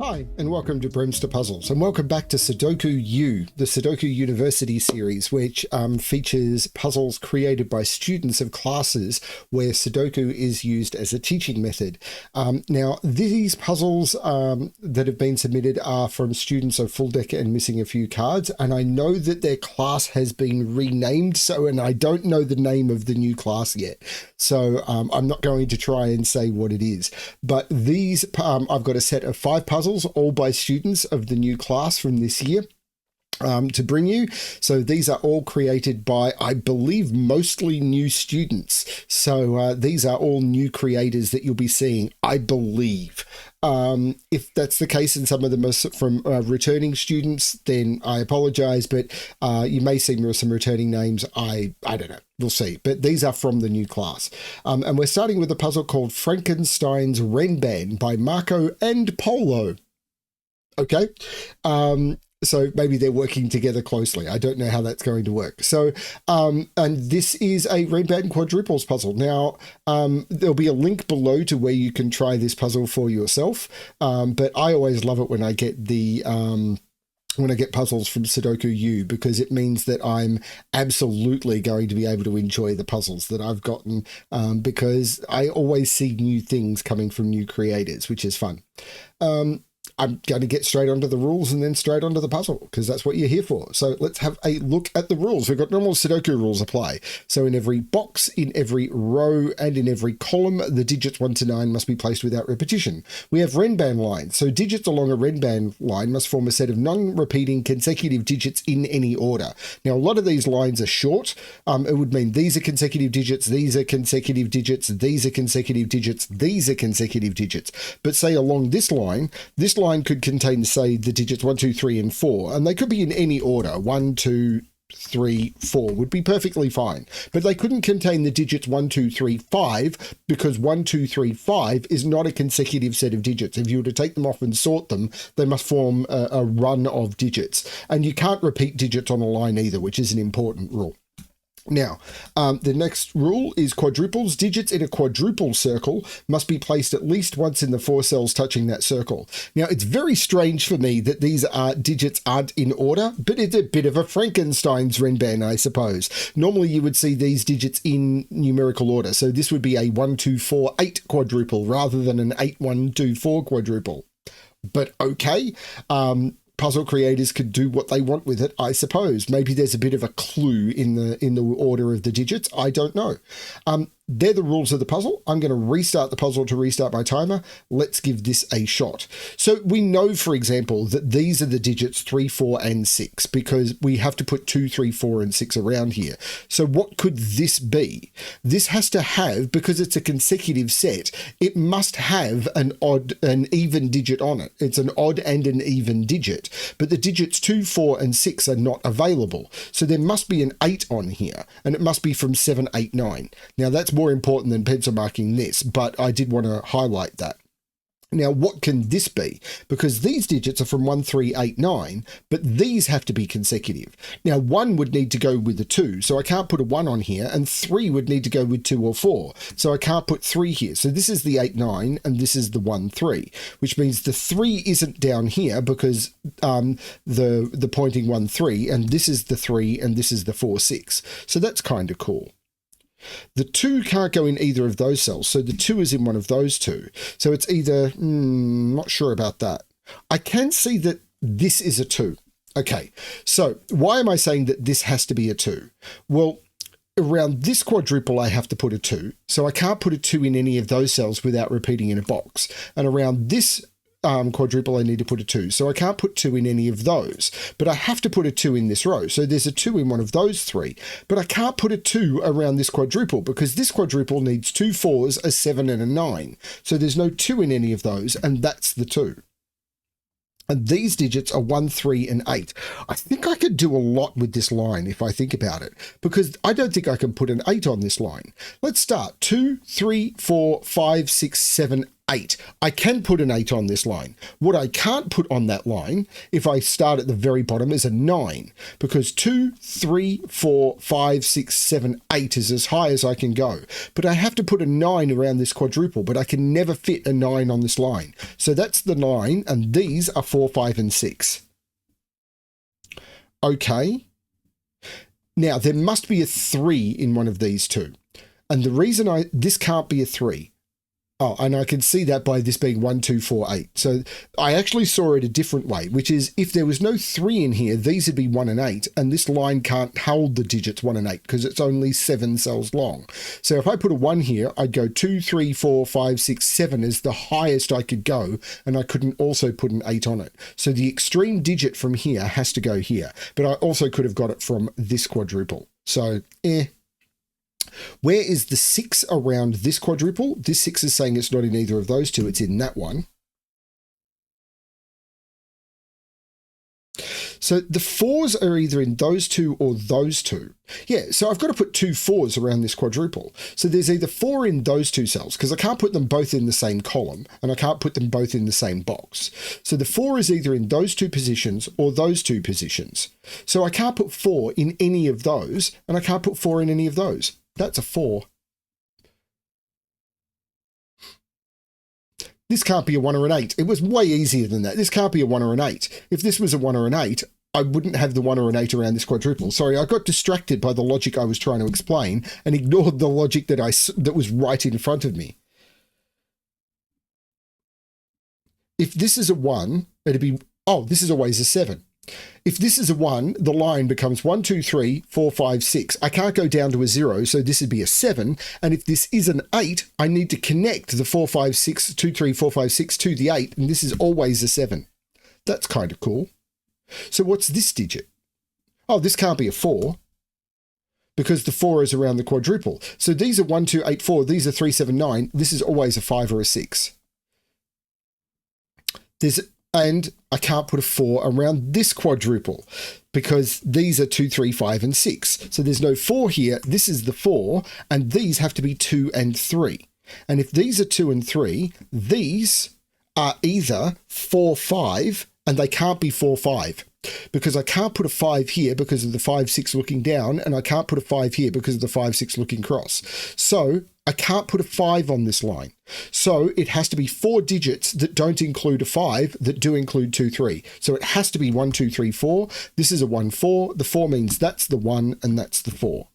Hi, and welcome to BremSter Puzzles, and welcome back to Sudoku U, the Sudoku University series, which features puzzles created by students of classes where Sudoku is used as a teaching method. Now, these puzzles that have been submitted are from students of full deck and missing a few cards, and I know that their class has been renamed, and I don't know the name of the new class yet, so I'm not going to try and say what it is. But these, I've got a set of 5 puzzles, all by students of the new class from this year to bring you. So these are all created by, I believe, mostly new students. So these are all new creators that you'll be seeing, I believe. If that's the case and some of them are from returning students, then I apologize, but you may see some returning names. I don't know. We'll see. But these are from the new class. And we're starting with a puzzle called Frankenstein's Renban by Marco and Polo. Okay. So maybe they're working together closely. I don't know how that's going to work. So, and this is a Renban Quadruples puzzle. Now, there'll be a link below to where you can try this puzzle for yourself. But I always love it when I get the when I get puzzles from Sudoku U, because it means that I'm absolutely going to be able to enjoy the puzzles that I've gotten, because I always see new things coming from new creators, which is fun. I'm going to get straight onto the rules and then straight onto the puzzle, because that's what you're here for. So let's have a look at the rules. We've got normal Sudoku rules apply. So in every box, in every row, and in every column, the digits 1 to 9 must be placed without repetition. We have Renban lines. So digits along a Renban line must form a set of non-repeating consecutive digits in any order. Now, a lot of these lines are short. It would mean these are consecutive digits, these are consecutive digits, these are consecutive digits, these are consecutive digits. But say along this line could contain, say, the digits 1, 2, 3, and 4, and they could be in any order. 1, 2, 3, 4 would be perfectly fine, but they couldn't contain the digits 1, 2, 3, 5, because 1, 2, 3, 5 is not a consecutive set of digits. If you were to take them off and sort them, they must form a run of digits, and you can't repeat digits on a line either, which is an important rule. Now, the next rule is quadruples. Digits in a quadruple circle must be placed at least once in the 4 cells touching that circle. Now, it's very strange for me that these digits aren't in order, but it's a bit of a Frankenstein's Renban, I suppose. Normally, you would see these digits in numerical order. So this would be a 1, 2, 4, 8 quadruple rather than an 8, 1, 2, 4 quadruple. But okay. Puzzle creators could do what they want with it, I suppose. Maybe there's a bit of a clue in the order of the digits. I don't know. They're the rules of the puzzle. I'm going to restart the puzzle to restart my timer. Let's give this a shot. So we know, for example, that these are the digits 3, 4, and 6, because we have to put 2, 3, 4, and 6 around here. So what could this be? This has to have, because it's a consecutive set, it must have an even digit on it. It's an odd and an even digit, but the digits 2, 4, and 6 are not available. So there must be an 8 on here, and it must be from 7, 8, 9. Now that's more important than pencil marking this, but I did want to highlight that. Now, what can this be? Because these digits are from 1, 3, 8, 9, but these have to be consecutive. Now, 1 would need to go with the 2, so I can't put a 1 on here, and 3 would need to go with 2 or 4, so I can't put 3 here. So this is the 8, 9, and this is the 1, 3, which means the 3 isn't down here because the pointing 1, 3, and this is the 3, and this is the 4, 6. So that's kind of cool. The 2 can't go in either of those cells, so the 2 is in one of those 2. So it's either, not sure about that. I can see that this is a 2. Okay, so why am I saying that this has to be a 2? Well, around this quadruple, I have to put a 2. So I can't put a 2 in any of those cells without repeating in a box. And around this quadruple, I need to put a 2. So I can't put 2 in any of those, but I have to put a 2 in this row. So there's a 2 in one of those 3, but I can't put a 2 around this quadruple because this quadruple needs 2 4s, a 7, and a 9. So there's no 2 in any of those, and that's the 2. And these digits are 1, 3, and 8. I think I could do a lot with this line if I think about it, because I don't think I can put an 8 on this line. Let's start. 2, 3, 4, 5, 6, 7, 8. I can put an 8 on this line. What I can't put on that line, if I start at the very bottom, is a 9, because 2, 3, 4, 5, 6, 7, 8 is as high as I can go. But I have to put a 9 around this quadruple, but I can never fit a 9 on this line. So that's the 9, and these are 4, 5, and 6. Okay. Now, there must be a 3 in one of these two. And the reason this can't be a 3. Oh, and I can see that by this being 1, 2, 4, 8. So I actually saw it a different way, which is if there was no 3 in here, these would be 1 and 8, and this line can't hold the digits 1 and 8 because it's only 7 cells long. So if I put a 1 here, I'd go 2, 3, 4, 5, 6, 7 is the highest I could go, and I couldn't also put an 8 on it. So the extreme digit from here has to go here, but I also could have got it from this quadruple. So, Where is the 6 around this quadruple? This 6 is saying it's not in either of those two, it's in that one. So the 4s are either in those two or those two. Yeah, so I've got to put 2 4s around this quadruple. So there's either 4 in those two cells, because I can't put them both in the same column, and I can't put them both in the same box. So the 4 is either in those two positions or those two positions. So I can't put 4 in any of those, and I can't put 4 in any of those. That's a 4. This can't be a 1 or an 8. It was way easier than that. This can't be a 1 or an 8. If this was a 1 or an 8, I wouldn't have the 1 or an 8 around this quadruple. Sorry, I got distracted by the logic I was trying to explain and ignored the logic that was right in front of me. If this is a 1, it'd be, oh, this is always a 7. If this is a 1, the line becomes 1, 2, 3, 4, 5, 6. I can't go down to a 0, so this would be a 7. And if this is an 8, I need to connect the 4, 5, 6, 2, 3, 4, 5, 6 to the 8, and this is always a 7. That's kind of cool. So what's this digit? Oh, this can't be a 4, because the 4 is around the quadruple. So these are 1, 2, 8, 4. These are 3, 7, 9. This is always a 5 or a 6. And I can't put a 4 around this quadruple because these are 2, 3, 5, and 6. So there's no 4 here. This is the 4, and these have to be 2 and 3. And if these are 2 and 3, these are either 4, 5, and they can't be 4, 5. Because I can't put a 5 here because of the 5, 6 looking down, and I can't put a 5 here because of the 5, 6 looking across. So I can't put a 5 on this line. So it has to be 4 digits that don't include a 5 that do include 2, 3. So it has to be 1, 2, 3, 4. This is a 1, 4. The 4 means that's the 1 and that's the 4.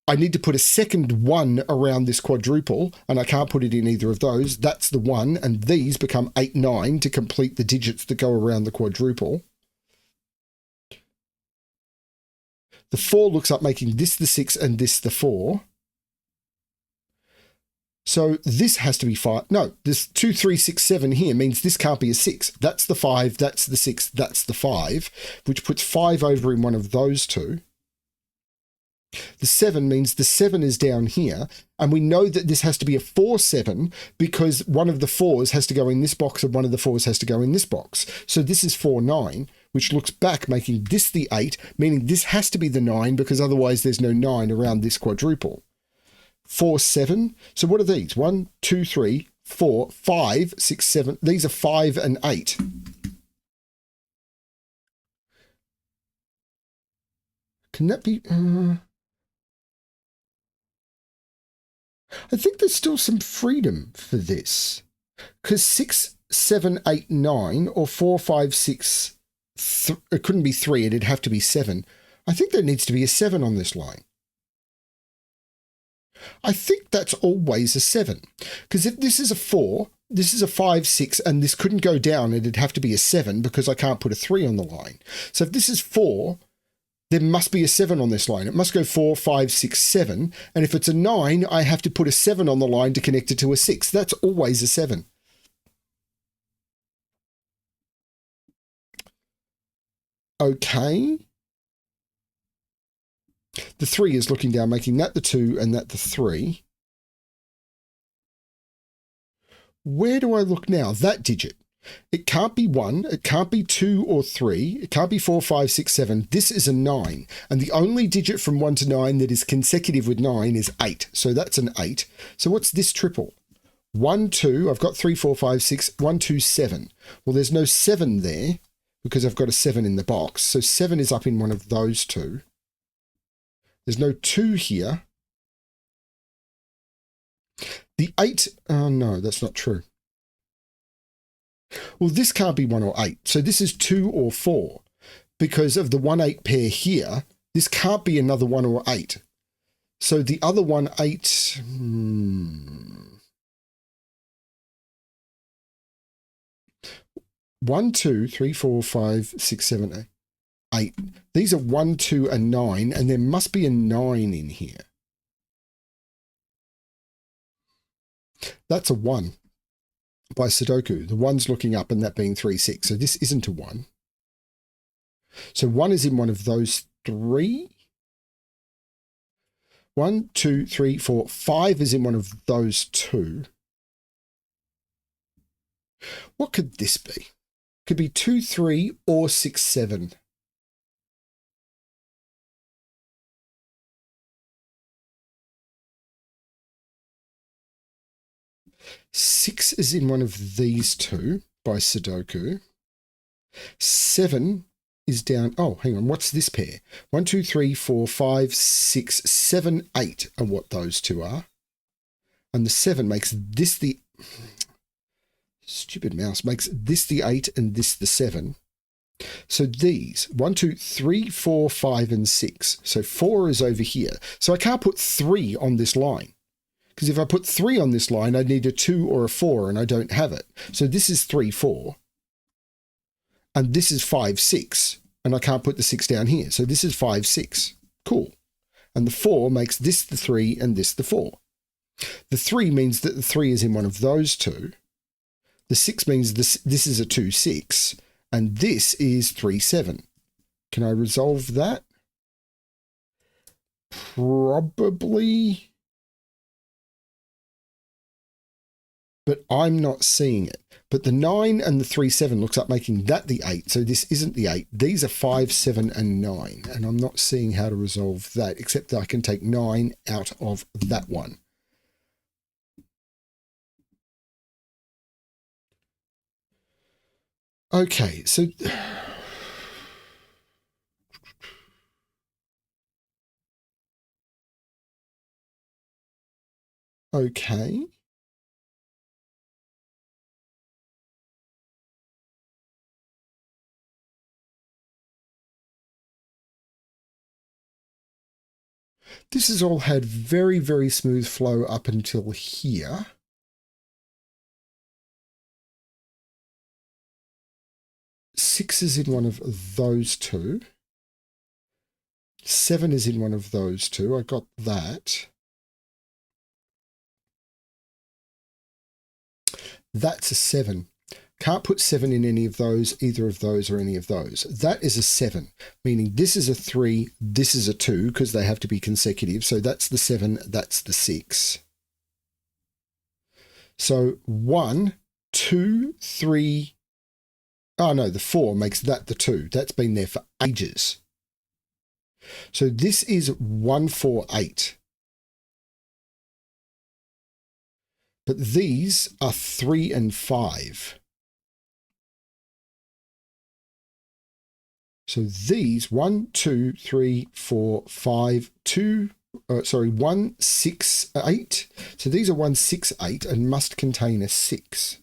I need to put a second 1 around this quadruple, and I can't put it in either of those. That's the 1, and these become 8, 9 to complete the digits that go around the quadruple. The 4 looks like making this the 6 and this the 4. So this has to be 5. No, this 2, 3, 6, 7 here means this can't be a 6. That's the 5, that's the 6, that's the 5, which puts 5 over in one of those two. The 7 means the 7 is down here, and we know that this has to be a 4, 7 because one of the 4s has to go in this box and one of the 4s has to go in this box. So this is 4, 9, which looks back, making this the 8, meaning this has to be the 9 because otherwise there's no 9 around this quadruple. 4, 7. So what are these? 1, 2, 3, 4, 5, 6, 7. These are 5 and 8. Can that be... I think there's still some freedom for this. Because 6, 7, 8, 9, or 4, 5, 6... it couldn't be 3, it'd have to be 7. I think there needs to be a 7 on this line. I think that's always a 7. Because if this is a 4, this is a 5, 6, and this couldn't go down, it'd have to be a 7 because I can't put a 3 on the line. So if this is 4, there must be a 7 on this line. It must go 4, 5, 6, 7. And if it's a 9, I have to put a 7 on the line to connect it to a 6. That's always a 7. Okay. The 3 is looking down, making that the 2 and that the 3. Where do I look now? That digit. It can't be 1, it can't be 2 or 3, it can't be 4, 5, 6, 7. This is a 9. And the only digit from 1 to 9 that is consecutive with 9 is 8. So that's an 8. So what's this triple? 1, 2, I've got 3, 4, 5, 6, 1, 2, 7. Well, there's no 7 there because I've got a 7 in the box. So 7 is up in one of those two. There's no 2 here. The 8, oh no, that's not true. Well, this can't be 1 or 8. So this is 2 or 4. Because of the 1, 8 pair here, this can't be another 1 or 8. So the other 1, 8... 1, 2, 3, 4, 5, 6, 7, 8. These are 1, 2, and 9, and there must be a 9 in here. That's a 1 by Sudoku. The 1's looking up and that being 3, 6. So this isn't a 1. So 1 is in one of those 3. 1, 2, 3, 4, 5 is in one of those 2. What could this be? Could be 2, 3, or 6, 7. Six is in one of these two by Sudoku. 7 is down. Oh, hang on. What's this pair? 1, 2, 3, 4, 5, 6, 7, 8 are what those two are. And the 7 makes this the... Stupid mouse makes this the 8 and this the 7. So these 1, 2, 3, 4, 5, and 6. So 4 is over here. So I can't put 3 on this line. Because if I put 3 on this line, I need a 2 or a 4, and I don't have it. So this is 3, 4. And this is 5, 6. And I can't put the 6 down here. So this is 5, 6. Cool. And the 4 makes this the 3 and this the 4. The 3 means that the 3 is in one of those two. The 6 means this is a 2, 6. And this is 3, 7. Can I resolve that? Probably. But I'm not seeing it. But the 9 and the 3, 7 looks like making that the 8. So this isn't the 8. These are 5, 7, and 9. And I'm not seeing how to resolve that, except that I can take 9 out of that one. Okay, so... Okay. This has all had very, very smooth flow up until here. Six is in one of those two. 7 is in one of those two. I got that. That's a 7. Can't put 7 in any of those, either of those, or any of those. That is a 7, meaning this is a 3, this is a 2, because they have to be consecutive. So that's the 7, that's the 6. So 1, 2, 3. Oh, no, the 4 makes that the 2. That's been there for ages. So this is 1, 4, 8. But these are 3 and 5. So these 1, 2, 3, 4, 5, 2, 1, 6, 8. So these are 1, 6, 8 and must contain a 6.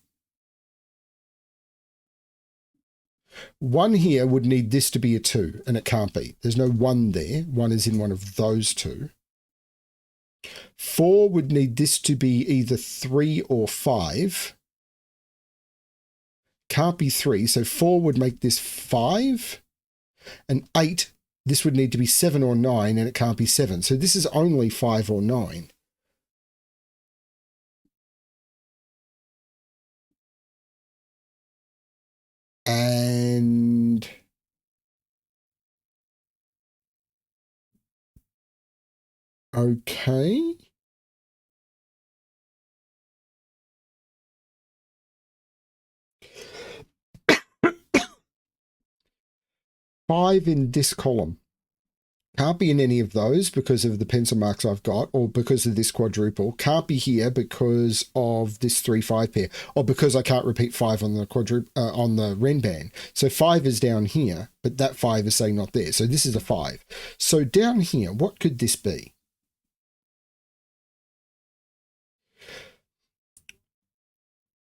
1 here would need this to be a 2, and it can't be. There's no 1 there. 1 is in one of those two. 4 would need this to be either 3 or 5. Can't be 3, so 4 would make this 5. And 8, this would need to be 7 or 9, and it can't be 7. So this is only 5 or 9. And okay. Five in this column. Can't be in any of those because of the pencil marks I've got, or because of this quadruple. Can't be here because of this 3-5 pair, or because I can't repeat 5 on the on the Renban. So 5 is down here, but that 5 is saying not there. So this is a 5. So down here, what could this be?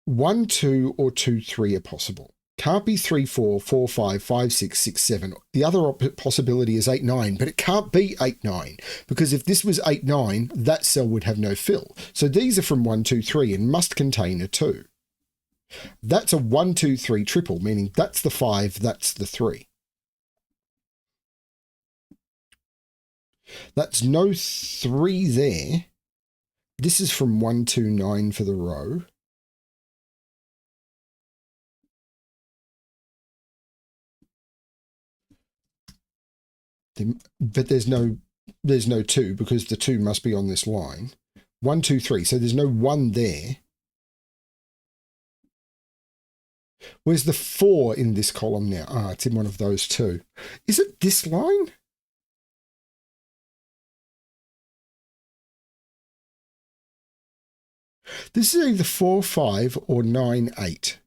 One, 2, or 2, 3 are possible. Can't be 3, 4, 4, 5, 5, 6, 6, 7. The other possibility is 8, 9, but it can't be 8, 9, because if this was 8, 9, that cell would have no fill. So these are from 1, 2, 3 and must contain a 2. That's a 1, 2, 3 triple, meaning that's the 5, that's the 3. That's no 3 there. This is from 1, 2, 9 for the row. But there's no 2 because the 2 must be on this line. 1, 2, 3. So there's no 1 there. Where's the 4 in this column now? Ah, it's in one of those two. Is it this line? This is either 4, 5 or 9, 8.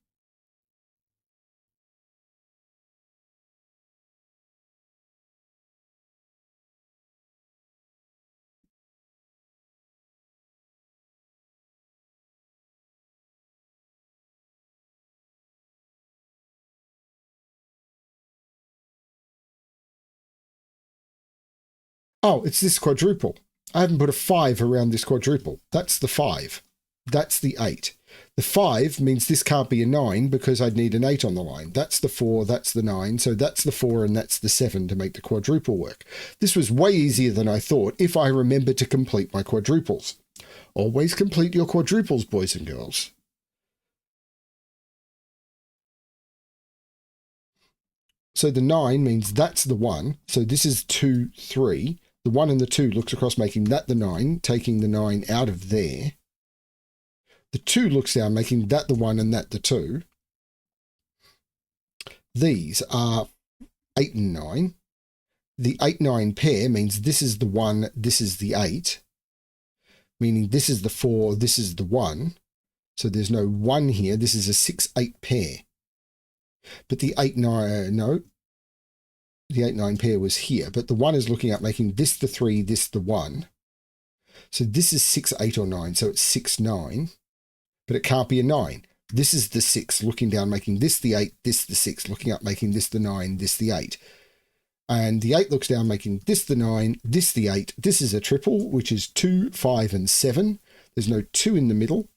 Oh, it's this quadruple. I haven't put a 5 around this quadruple. That's the 5. That's the 8. The 5 means this can't be a 9 because I'd need an 8 on the line. That's the 4, that's the 9. So that's the 4 and that's the 7 to make the quadruple work. This was way easier than I thought if I remember to complete my quadruples. Always complete your quadruples, boys and girls. So the 9 means that's the 1. So this is 2, 3. The 1 and the 2 looks across, making that the 9, taking the 9 out of there. The 2 looks down, making that the 1 and that the 2. These are 8 and 9. The 8, 9 pair means this is the 1, this is the 8. Meaning this is the 4, this is the 1. So there's no 1 here. This is a 6, 8 pair. But the 8, 9, no. The 8, 9 pair was here. But the 1 is looking up, making this the 3, this the 1. So this is 6, 8 or 9. So it's 6, 9. But it can't be a 9. This is the 6 looking down, making this the 8, this the 6, looking up, making this the 9, this the 8. And the 8 looks down, making this the 9, this the 8. This is a triple, which is 2, 5, and 7. There's no 2 in the middle.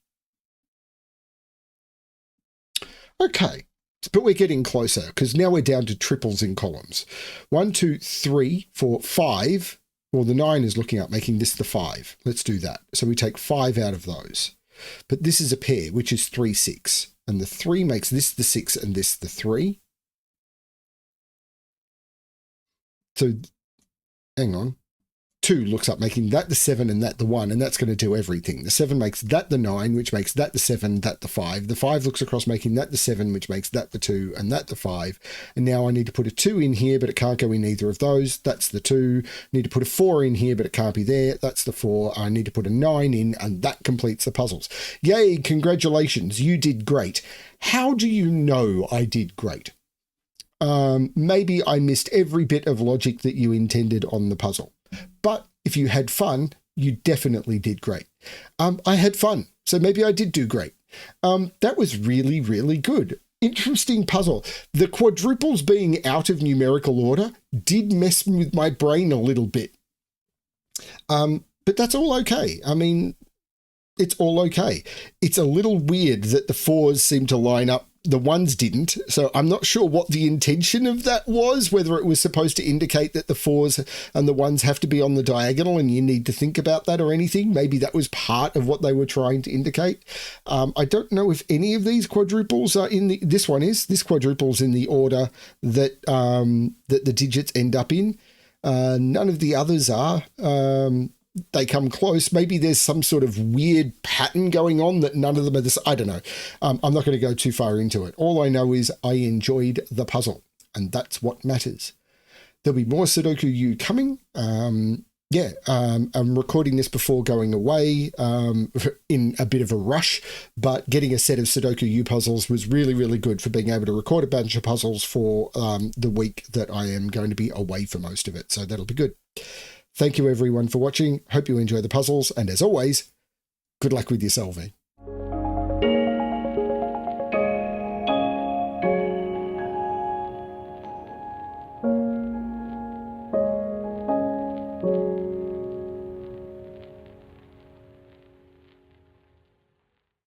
Okay, but we're getting closer because now we're down to triples in columns. 1, 2, 3, 4, 5. Well, the 9 is looking up, making this the 5. Let's do that. So we take 5 out of those. But this is a pair, which is 3, 6. And the 3 makes this the 6 and this the 3. So, hang on. 2 looks up, making that the 7 and that the 1, and that's going to do everything. The 7 makes that the 9, which makes that the 7, that the 5. The 5 looks across, making that the 7, which makes that the 2, and that the 5. And now I need to put a 2 in here, but it can't go in either of those. That's the 2. I need to put a 4 in here, but it can't be there. That's the 4. I need to put a 9 in, and that completes the puzzles. Yay, congratulations, you did great. How do you know I did great? Maybe I missed every bit of logic that you intended on the puzzle. But if you had fun, you definitely did great. I had fun, so maybe I did do great. That was really, really good. Interesting puzzle. The quadruples being out of numerical order did mess with my brain a little bit. But that's all okay. I mean, it's all okay. It's a little weird that the 4s seem to line up. The 1s didn't, so I'm not sure what the intention of that was, whether it was supposed to indicate that the 4s and the 1s have to be on the diagonal and you need to think about that or anything. Maybe that was part of what they were trying to indicate. I don't know if any of these quadruples are in the... This one is. This quadruple's in the order that, that the digits end up in. None of the others are. They come close. Maybe there's some sort of weird pattern going on that none of them are this. I don't know. I'm not going to go too far into it. All I know is I enjoyed the puzzle, and that's what matters. There'll be more Sudoku U coming. I'm recording this before going away in a bit of a rush, but getting a set of Sudoku U puzzles was really, really good for being able to record a bunch of puzzles for the week that I am going to be away for most of it. So that'll be good. Thank you everyone for watching. Hope you enjoy the puzzles. And as always, good luck with your solving.